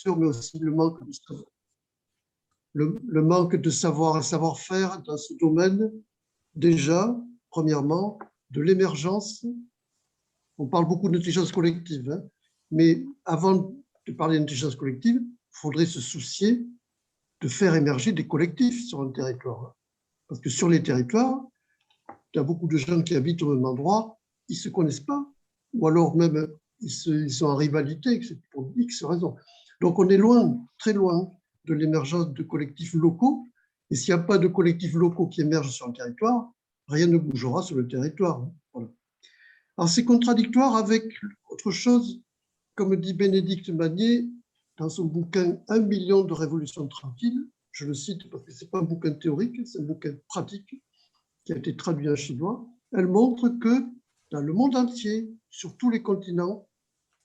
mais aussi le manque de savoir. Le manque de savoir et savoir-faire dans ce domaine, déjà, premièrement, de l'émergence. On parle beaucoup d'intelligence collective, hein, mais avant de parler d'intelligence collective, il faudrait se soucier de faire émerger des collectifs sur un territoire. Parce que sur les territoires, il y a beaucoup de gens qui habitent au même endroit, ils ne se connaissent pas, ou alors même ils sont en rivalité, pour X raisons. Donc on est loin, très loin de l'émergence de collectifs locaux, et s'il n'y a pas de collectifs locaux qui émergent sur un territoire, rien ne bougera sur le territoire. Voilà. Alors c'est contradictoire avec autre chose, comme dit Bénédicte Magnier dans son bouquin « 1 million de révolutions tranquilles », je le cite parce que ce n'est pas un bouquin théorique, c'est un bouquin pratique qui a été traduit en chinois. Elle montre que dans le monde entier, sur tous les continents,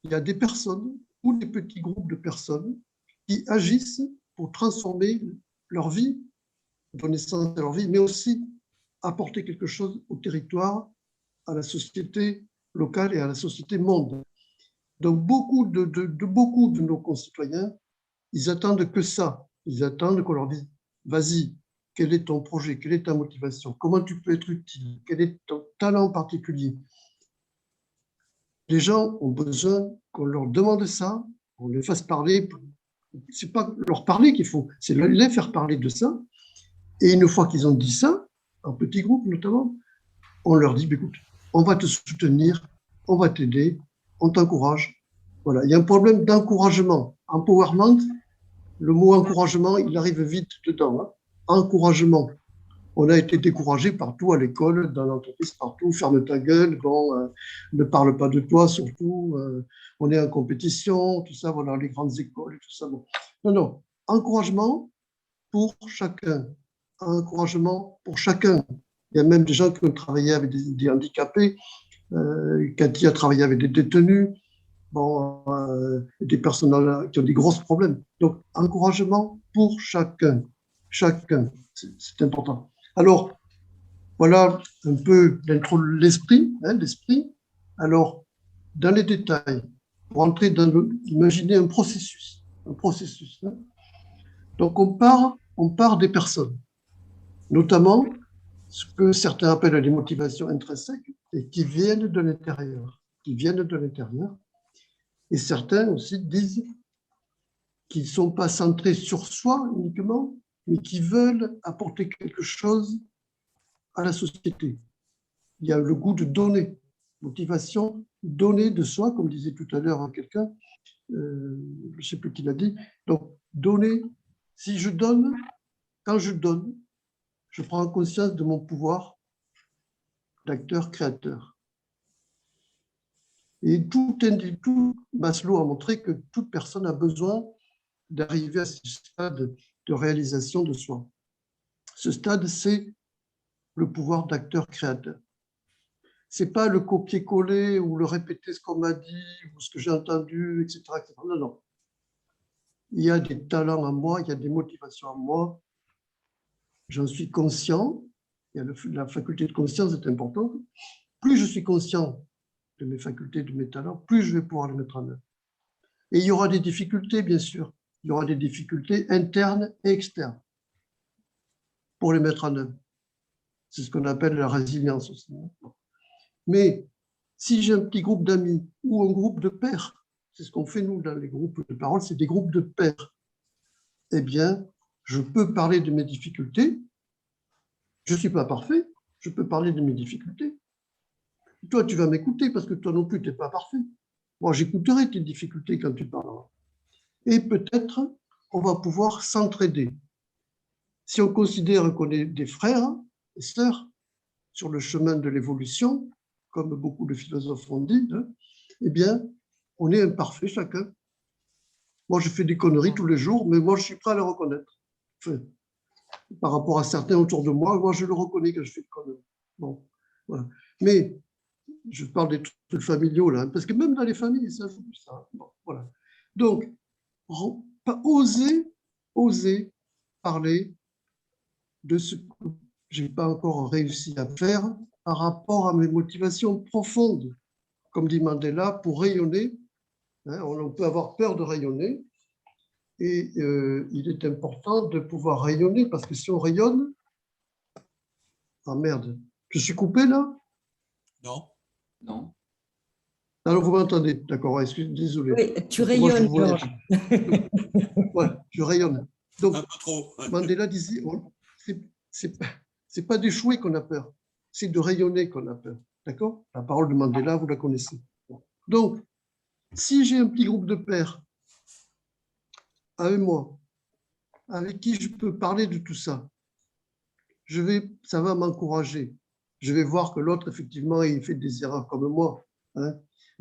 il y a des personnes ou des petits groupes de personnes qui agissent pour transformer leur vie, donner sens à leur vie, mais aussi apporter quelque chose au territoire, à la société locale et à la société monde. Donc beaucoup de nos concitoyens, ils attendent que ça. Ils attendent qu'on leur dise « vas-y, quel est ton projet, quelle est ta motivation, comment tu peux être utile, quel est ton talent particulier ?» Les gens ont besoin qu'on leur demande ça, qu'on les fasse parler. Ce n'est pas leur parler qu'il faut, c'est les faire parler de ça. Et une fois qu'ils ont dit ça, en petits groupes notamment, on leur dit, écoute, on va te soutenir, on va t'aider, on t'encourage. Voilà, il y a un problème d'encouragement. Empowerment, le mot encouragement, il arrive vite dedans. Hein. Encouragement. On a été découragé partout, à l'école, dans l'entreprise, partout. Ferme ta gueule, bon, ne parle pas de toi, surtout. On est en compétition, tout ça, voilà, les grandes écoles et tout ça. Bon. Non, non. Encouragement pour chacun. Encouragement pour chacun. Il y a même des gens qui ont travaillé avec des handicapés. Cathy a travaillé avec des détenus. Bon, des personnes qui ont des gros problèmes. Donc, encouragement pour chacun. Chacun. C'est important. Alors, voilà un peu l'esprit, hein, l'esprit. Alors, dans les détails, pour entrer dans imaginer un processus. Hein. Donc, on part des personnes, notamment ce que certains appellent les motivations intrinsèques et qui viennent de l'intérieur. Et certains aussi disent qu'ils ne sont pas centrés sur soi uniquement, mais qui veulent apporter quelque chose à la société. Il y a le goût de donner, motivation, donner de soi, comme disait tout à l'heure quelqu'un, je ne sais plus qui l'a dit. Donc, donner, si je donne, quand je donne, je prends conscience de mon pouvoir d'acteur-créateur. Et tout Maslow a montré que toute personne a besoin d'arriver à ce stade de réalisation de soi. Ce stade, c'est le pouvoir d'acteur-créateur. Ce n'est pas le copier-coller ou le répéter ce qu'on m'a dit ou ce que j'ai entendu, etc., etc. Non, non. Il y a des talents en moi, il y a des motivations en moi. J'en suis conscient. La faculté de conscience est importante. Plus je suis conscient de mes facultés, de mes talents, plus je vais pouvoir les mettre en œuvre. Et il y aura des difficultés, bien sûr. Il y aura des difficultés internes et externes pour les mettre en œuvre. C'est ce qu'on appelle la résilience aussi. Mais si j'ai un petit groupe d'amis ou un groupe de pairs, c'est ce qu'on fait nous dans les groupes de parole, c'est des groupes de pairs, eh bien, je peux parler de mes difficultés. Je ne suis pas parfait, je peux parler de mes difficultés. Toi, tu vas m'écouter parce que toi non plus, tu n'es pas parfait. Moi, j'écouterai tes difficultés quand tu parleras. Et peut-être, on va pouvoir s'entraider. Si on considère qu'on est des frères et sœurs sur le chemin de l'évolution, comme beaucoup de philosophes ont dit, hein, eh bien, on est imparfait chacun. Moi, je fais des conneries tous les jours, mais moi, je suis prêt à le reconnaître. Enfin, par rapport à certains autour de moi, je le reconnais quand je fais des conneries. Bon, voilà. Mais je parle des trucs familiaux, là, parce que même dans les familles, ça joue ça. Bon, voilà. Donc, oser parler de ce que je n'ai pas encore réussi à faire par rapport à mes motivations profondes. Comme dit Mandela, pour rayonner, hein, on peut avoir peur de rayonner, Et il est important de pouvoir rayonner, parce que si on rayonne... Ah merde, je suis coupé là? Non. Non. Alors vous m'entendez, d'accord, désolé. Oui, tu Parce que moi, je rayonnes, vous voyais. Georges. Ouais, je rayonne. Donc, Un peu trop. Mandela disait, bon, c'est pas d'échouer qu'on a peur, c'est de rayonner qu'on a peur. D'accord? La parole de Mandela, vous la connaissez. Donc, si j'ai un petit groupe de pairs avec moi, avec qui je peux parler de tout ça, ça va m'encourager. Je vais voir que l'autre, effectivement, il fait des erreurs comme moi. Hein?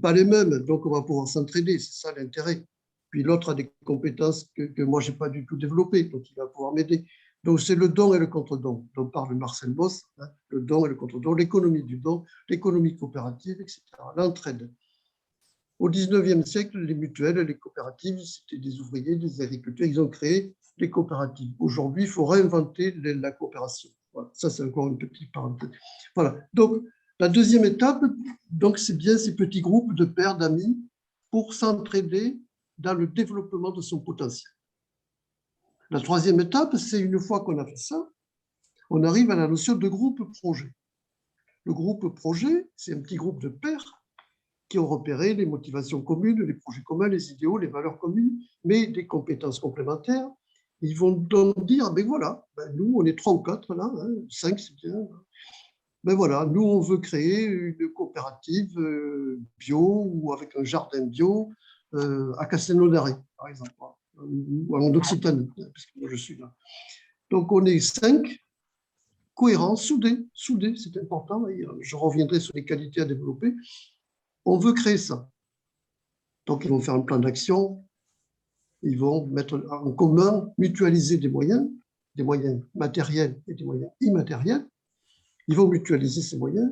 Pas les mêmes, donc on va pouvoir s'entraider, c'est ça l'intérêt. Puis l'autre a des compétences que moi, je n'ai pas du tout développées, donc il va pouvoir m'aider. Donc c'est le don et le contre-don dont parle Marcel Mauss, hein, le don et le contre-don, l'économie du don, l'économie coopérative, etc., l'entraide. Au 19e siècle, les mutuelles, les coopératives, c'était des ouvriers, des agriculteurs, ils ont créé les coopératives. Aujourd'hui, il faut réinventer la coopération. Voilà, ça, c'est encore une petite parenthèse. Voilà. Donc, la deuxième étape, donc, c'est bien ces petits groupes de pairs, d'amis, pour s'entraider dans le développement de son potentiel. La troisième étape, c'est une fois qu'on a fait ça, on arrive à la notion de groupe projet. Le groupe projet, c'est un petit groupe de pairs qui ont repéré les motivations communes, les projets communs, les idéaux, les valeurs communes, mais des compétences complémentaires. Ils vont donc dire, ben voilà, ben nous, on est 3 ou 4 là, hein, 5 c'est bien. Ben voilà, nous, on veut créer une coopérative bio ou avec un jardin bio à Castelnaudary, par exemple, ou en Occitanie, parce que moi, je suis là. Donc, on est 5, cohérents, soudés, c'est important, je reviendrai sur les qualités à développer. On veut créer ça. Donc, ils vont faire un plan d'action, ils vont mettre en commun, mutualiser des moyens matériels et des moyens immatériels. Ils vont mutualiser ces moyens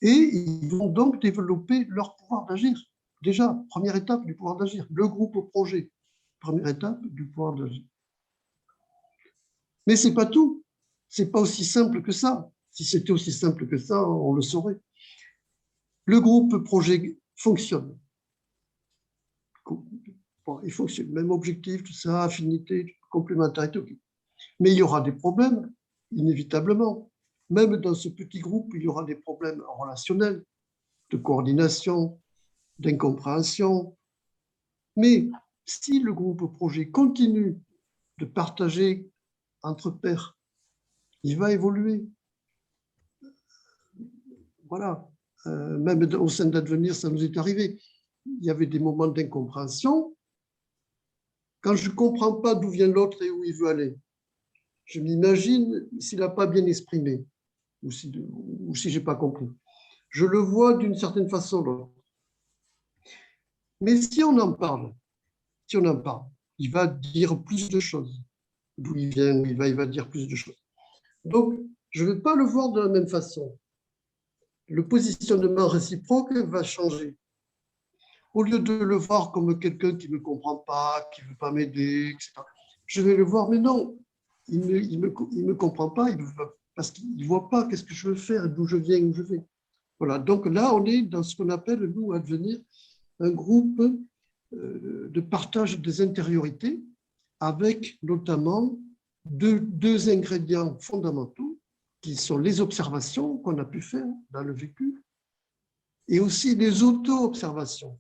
et ils vont donc développer leur pouvoir d'agir. Déjà, première étape du pouvoir d'agir, le groupe projet, première étape du pouvoir d'agir. Mais ce n'est pas tout, ce n'est pas aussi simple que ça. Si c'était aussi simple que ça, on le saurait. Le groupe projet fonctionne. Bon, il fonctionne, même objectif, tout ça, affinité, complémentarité. Okay. Mais il y aura des problèmes, inévitablement. Même dans ce petit groupe, il y aura des problèmes relationnels, de coordination, d'incompréhension. Mais si le groupe projet continue de partager entre pairs, il va évoluer. Voilà. Même au sein d'Advenir, ça nous est arrivé. Il y avait des moments d'incompréhension. Quand je ne comprends pas d'où vient l'autre et où il veut aller, je m'imagine s'il n'a pas bien exprimé ou si je n'ai pas compris. Je le vois d'une certaine façon l'autre. Mais si on en parle, il va dire plus de choses. D'où il vient, où il va dire plus de choses. Donc, je ne vais pas le voir de la même façon. Le positionnement réciproque va changer. Au lieu de le voir comme quelqu'un qui ne me comprend pas, qui ne veut pas m'aider, etc., je vais le voir, mais non, il ne me comprend pas, parce qu'il ne voit pas qu'est-ce que je veux faire, d'où je viens, où je vais. Voilà, donc là, on est dans ce qu'on appelle, nous, à devenir un groupe de partage des intériorités, avec notamment deux ingrédients fondamentaux, qui sont les observations qu'on a pu faire dans le vécu, et aussi les auto-observations,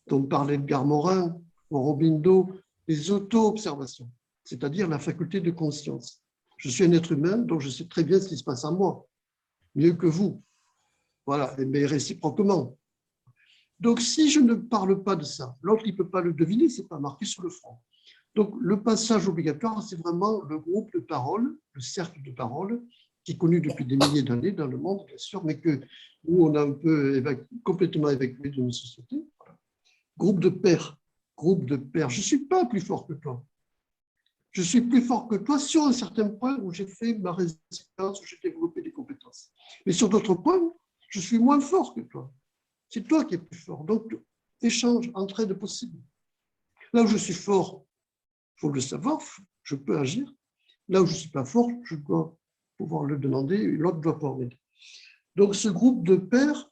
dont parlait Edgar Morin, Aurobindo, les auto-observations, c'est-à-dire la faculté de conscience. Je suis un être humain, donc je sais très bien ce qui se passe en moi, mieux que vous. Voilà, mais réciproquement. Donc, si je ne parle pas de ça, l'autre, il ne peut pas le deviner, ce n'est pas marqué sur le front. Donc, le passage obligatoire, c'est vraiment le groupe de parole, le cercle de parole, qui est connu depuis des milliers d'années dans le monde, bien sûr, mais que nous, on a un peu complètement évacué de nos sociétés. Voilà. Groupe de pairs. Je ne suis pas plus fort que toi. Je suis plus fort que toi sur un certain point où j'ai fait ma résistance, où j'ai développé des compétences. Mais sur d'autres points, je suis moins fort que toi. C'est toi qui es plus fort. Donc, échange, entraide possible. Là où je suis fort, il faut le savoir, je peux agir. Là où je ne suis pas fort, je dois pouvoir le demander et l'autre doit pouvoir m'aider. Donc, ce groupe de pairs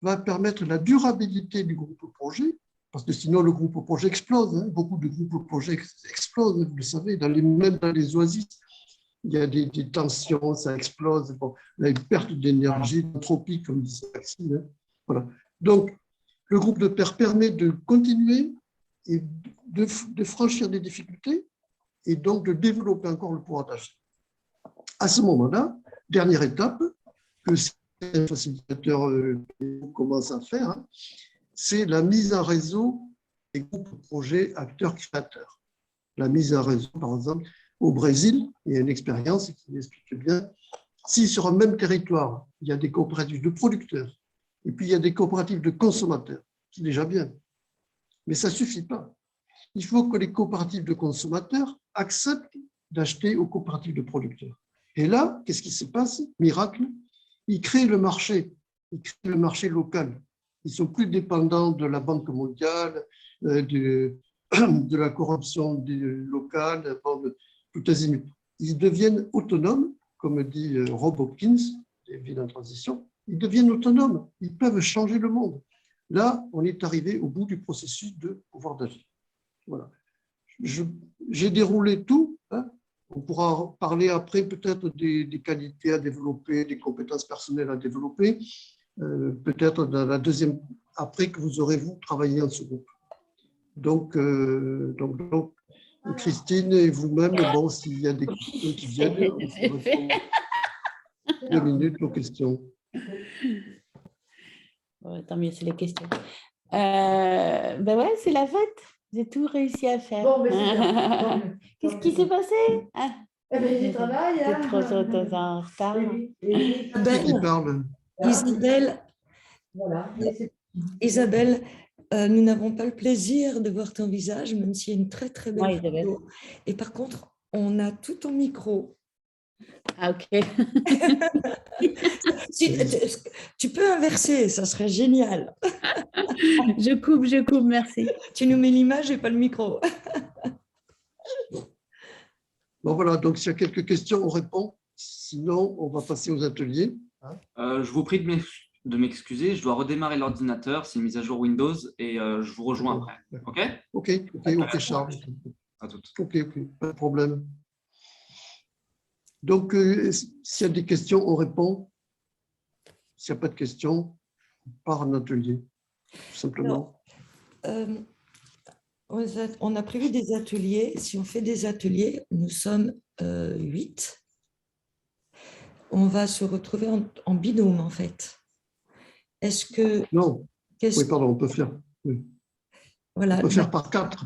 va permettre la durabilité du groupe projet, parce que sinon, le groupe projet explose. Hein. Beaucoup de groupes projets explose, vous le savez, même dans les oasis, il y a des tensions, ça explose. Bon, il y a une perte d'énergie, d'entropie, comme disait Maxime. Hein. Voilà. Donc, le groupe de pairs permet de continuer et de franchir des difficultés et donc de développer encore le pouvoir d'achat. À ce moment-là, dernière étape que ces facilitateurs commencent à faire, hein, c'est la mise en réseau des groupes, projets, acteurs, créateurs. La mise en réseau, par exemple, au Brésil, il y a une expérience qui explique bien, si sur un même territoire, il y a des coopératives de producteurs et puis il y a des coopératives de consommateurs, c'est déjà bien, mais ça ne suffit pas. Il faut que les coopératives de consommateurs acceptent d'acheter aux coopératives de producteurs. Et là, qu'est-ce qui se passe? Miracle, ils créent le marché local. Ils ne sont plus dépendants de la Banque mondiale, de la corruption locale, tout azimut. Ils deviennent autonomes, comme dit Rob Hopkins, des villes en transition, ils deviennent autonomes, ils peuvent changer le monde. Là, on est arrivé au bout du processus de pouvoir d'agir. Voilà. J'ai déroulé tout. Hein. On pourra parler après peut-être des qualités à développer, des compétences personnelles à développer, peut-être dans la deuxième, après que vous aurez, vous, travaillé en ce groupe. Donc, Christine et vous-même, bon, s'il y a des questions qui viennent, on peut répondre 2 minutes aux questions. Ouais, tant mieux, c'est les questions. Ben ouais, c'est la fête. J'ai tout réussi à faire. Bon, mais c'est bien. Qu'est-ce qui s'est passé? Eh bien, du travail. T'es trop en retard. Qui parle? Isabelle, Voilà. Isabelle, nous n'avons pas le plaisir de voir ton visage, même s'il y a une très très belle photo. Et par contre, on a tout ton micro. Ah, ok. Tu peux inverser, ça serait génial. Je coupe, merci. Tu nous mets l'image et pas le micro. Bon, voilà, donc s'il y a quelques questions, on répond. Sinon, on va passer aux ateliers. Je vous prie de m'excuser, je dois redémarrer l'ordinateur, c'est une mise à jour Windows et je vous rejoins après. OK? Ok, Charles. À toutes. Ok, pas de problème. Donc, s'il y a des questions, on répond. S'il n'y a pas de questions, on part en atelier, tout simplement. Alors, on a prévu des ateliers. Si on fait des ateliers, nous sommes 8. On va se retrouver en binôme, en fait. Est-ce que… Non, oui, pardon, on peut faire. Oui. Voilà, on peut faire par 4.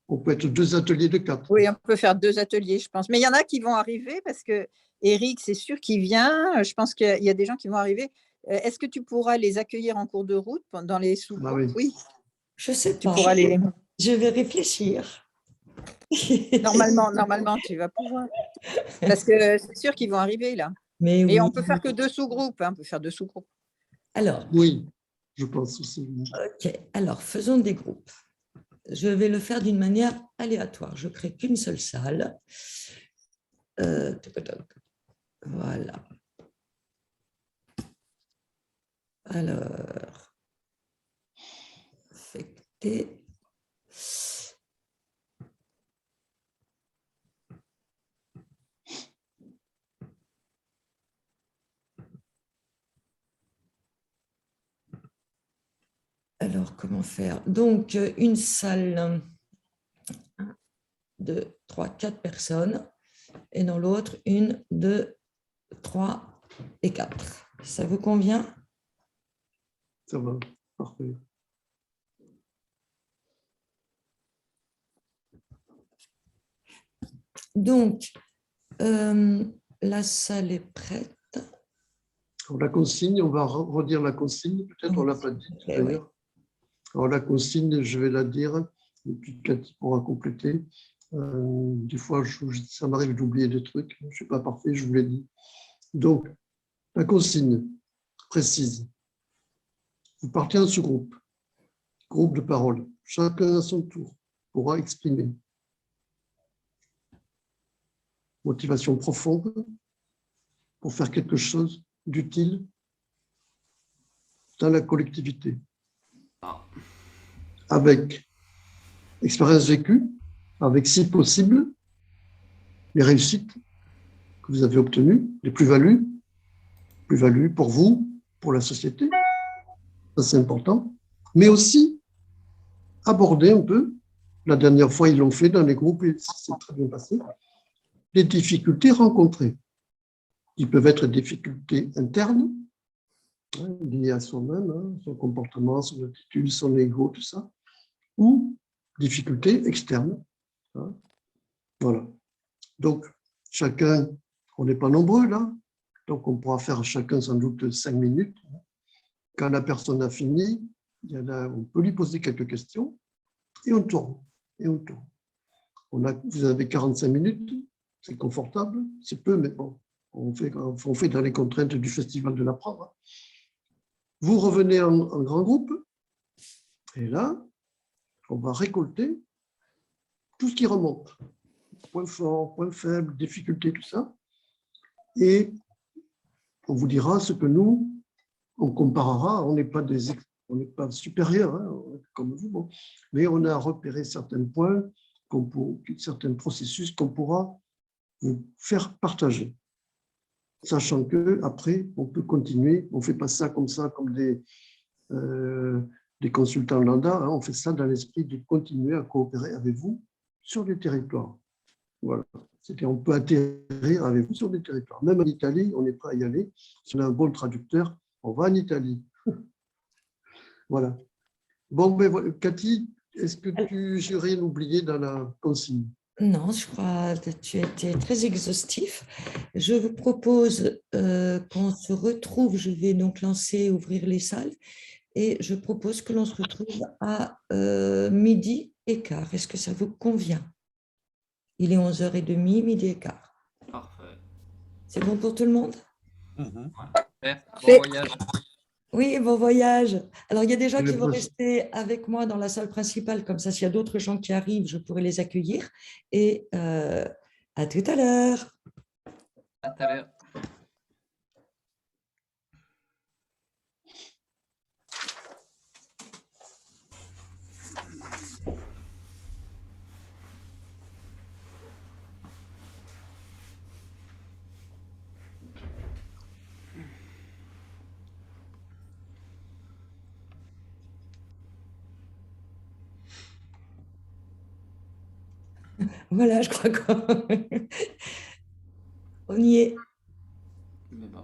On peut être 2 ateliers de 4. Oui, on peut faire 2 ateliers, je pense. Mais il y en a qui vont arriver parce que Eric, c'est sûr qu'il vient. Je pense qu'il y a des gens qui vont arriver. Est-ce que tu pourras les accueillir en cours de route dans les sous-groupes? Oui. Je sais Tu pas. pourras les… Je vais réfléchir. Normalement, tu vas pouvoir. Parce que c'est sûr qu'ils vont arriver là. Mais Et oui. on peut faire que 2 sous-groupes. Hein, on peut faire 2 sous-groupes. Alors. Oui, je pense aussi. OK. Alors, faisons des groupes. Je vais le faire d'une manière aléatoire. Je ne crée qu'une seule salle. Voilà. Alors, affecter. Alors, comment faire? Donc, une salle, 1, 2, 3, 4 personnes. Et dans l'autre, 1, 2, 3 et 4. Ça vous convient? Ça va, parfait. Donc, la salle est prête. Alors, la consigne, on va redire la consigne, peut-être, on ne l'a pas dit d'ailleurs. Ouais. Alors, la consigne, je vais la dire, et puis Cathy pourra compléter. Des fois, ça m'arrive d'oublier des trucs, je ne suis pas parfait, je vous l'ai dit. Donc, la consigne précise. Vous partez en sous-groupe, groupe de parole. Chacun à son tour pourra exprimer. Motivation profonde pour faire quelque chose d'utile dans la collectivité. Avec expérience vécue, avec, si possible, les réussites que vous avez obtenues, les plus-values pour vous, pour la société, ça c'est important, mais aussi aborder un peu, la dernière fois ils l'ont fait dans les groupes et c'est très bien passé, les difficultés rencontrées, qui peuvent être des difficultés internes, liées à soi-même, son comportement, son attitude, son ego, tout ça, ou difficultés externes. Voilà. Donc, chacun, on n'est pas nombreux là, donc on pourra faire chacun sans doute 5 minutes. Quand la personne a fini, on peut lui poser quelques questions et on tourne. Vous avez 45 minutes, c'est confortable, c'est peu, mais bon, on fait dans les contraintes du Festival de l'Apprendre. Vous revenez en grand groupe et là, on va récolter tout ce qui remonte. Points forts, points faibles, difficultés, tout ça. Et on vous dira ce que nous, on comparera. On n'est pas supérieurs comme vous, bon, mais on a repéré certains points, certains processus qu'on pourra vous faire partager. Sachant qu'après, on peut continuer. On ne fait pas ça comme des consultants lambda. On fait ça dans l'esprit de continuer à coopérer avec vous sur les territoires. Voilà. C'est-à-dire, on peut atterrir avec vous sur des territoires. Même en Italie, on est prêt à y aller. Si on a un bon traducteur, on va en Italie. Voilà. Bon, ben voilà. Cathy, est-ce que j'ai rien oublié dans la consigne? Non, je crois que tu as été très exhaustif. Je vous propose qu'on se retrouve, je vais donc ouvrir les salles, et je propose que l'on se retrouve à 12h15. Est-ce que ça vous convient? Il est 11h30, 12h15. Parfait. C'est bon pour tout le monde? Bon voyage. Oui, bon voyage. Alors, il y a des gens qui vont rester avec moi dans la salle principale, comme ça, s'il y a d'autres gens qui arrivent, je pourrai les accueillir. Et à tout à l'heure. À tout à l'heure. Voilà, je crois qu'on y est.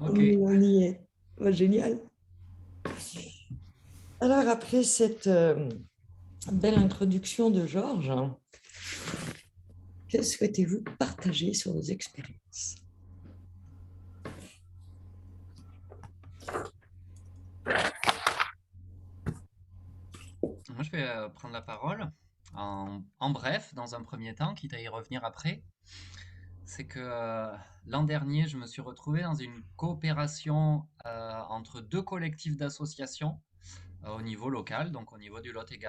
Okay. On y est. Oh, génial. Alors, après cette belle introduction de Georges, que souhaitez-vous partager sur vos expériences? Moi, je vais prendre la parole. En bref, dans un premier temps, quitte à y revenir après, c'est que l'an dernier, je me suis retrouvé dans une coopération entre deux collectifs d'associations au niveau local, donc au niveau du Lot-et-Garonne.